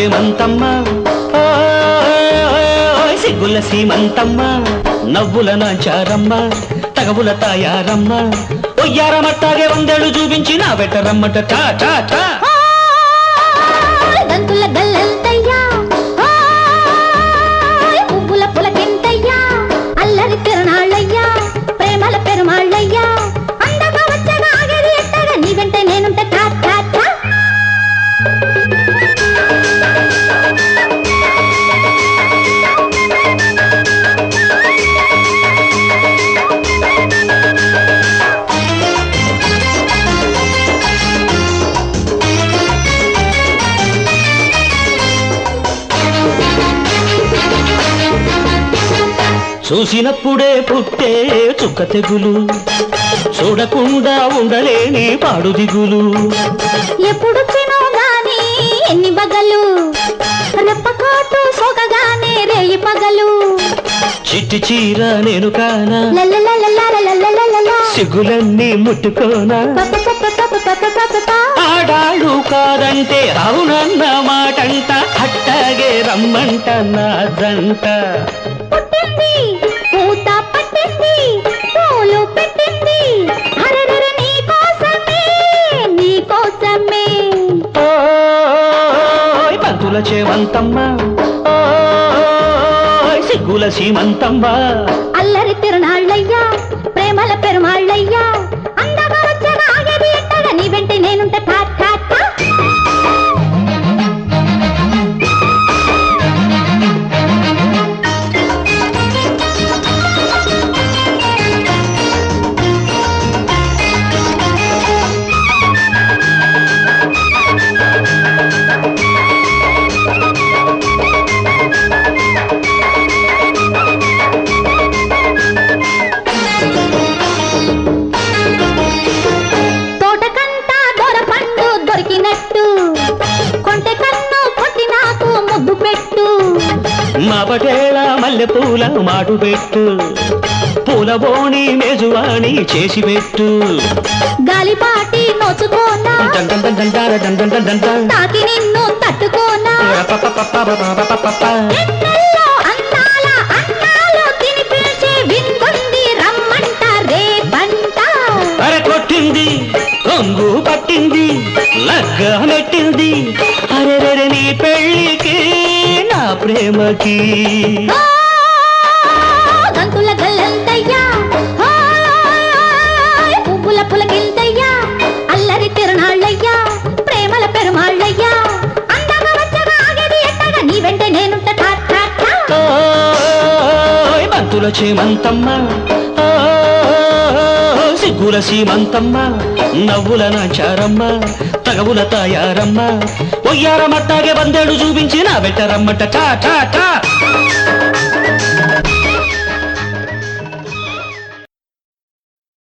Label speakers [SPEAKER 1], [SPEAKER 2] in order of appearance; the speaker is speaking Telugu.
[SPEAKER 1] చేమంతమ్మ సిగ్గుల సీమంతమ్మ నవ్వుల నాచారమ్మ తగవుల తాయారమ్మ ఒయ్యారమట్టాగే వందేళ్ళు చూపించి నా బెట్టరమ్మట టా టా టా
[SPEAKER 2] దంతుల గల్లంతయ్యా పువ్వుల పులకింతయ్యా అల్లరి తిరణాళ్ళయ్యా ప్రేమల పెరుమాళ్ళయ్యా అందగా వచ్చగా ఆగేది ఎట్టగా నీ వెంటే నేనుంటే టా టా టా
[SPEAKER 1] చూసినప్పుడే పుట్టే చుక్క తెగులు చూడకుండా ఉండలేని పాడు దిగులు
[SPEAKER 2] ఎప్పుడు గాని ఎన్ని బగలు రెప్పకాటు సోకగానే రేయి పగలు
[SPEAKER 1] చిట్టి చీర నేను కానా
[SPEAKER 2] లలలలలలలలలల
[SPEAKER 1] సిగ్గులన్నీ ముట్టుకోనా ఆడాడు కాదంటే అవునన్న మాటంట అట్టాగే రమ్మంట నా జంట
[SPEAKER 2] పుట్టింది పూత పట్టింది పూలు పెట్టింది అరెరెరె నీ కోసమే
[SPEAKER 1] పంతుల చేమంతమ్మ సిగ్గుల సీమంతమ్మ
[SPEAKER 2] అల్లరి తిరణాళ్ళయ్యా ప్రేమల పెరుమాళ్ళయ్యా అందగా వచ్చగా ఆగేది ఎట్టగా నీ వెంటే నేనుంటే టా టా టా
[SPEAKER 1] మా పటేళ మల్లె పూల మాటు పెట్టు పూల బోణి మేజువాణి చేసి పెట్టు
[SPEAKER 2] గాలిపాటి నోచుకోనా తాకి నిన్ను తట్టుకోనా ఎన్నెల్లో అందాల అన్నాలు తిని పిలిచే విందుంది రమ్మంట రేపంట
[SPEAKER 1] అరే కొట్టింది కొంగు పట్టింది లగ్గా నెట్టింది అరెరెరె నీ పెళ్ళికి నా ప్రేమకి
[SPEAKER 2] గంతుల గల్లంతయ్యా పువ్వుల పులకింతయ్యా అల్లరి తిరణాళ్ళయ్యా ప్రేమల పెరుమాళ్ళయ్యా అందగా వచ్చగా ఆగేది ఎట్టగా నీ వెంటే నేనుంట టా టా టా
[SPEAKER 1] బంతుల చేమంతమ్మ సిగ్గుల సీమంతమ్మ నవ్వుల నాచారమ్మ తగవుల తాయారమ్మ ఒయ్యారమట్టాగే వందేళ్ళు చూపించి నా బెట్టరమ్మట టా టా టా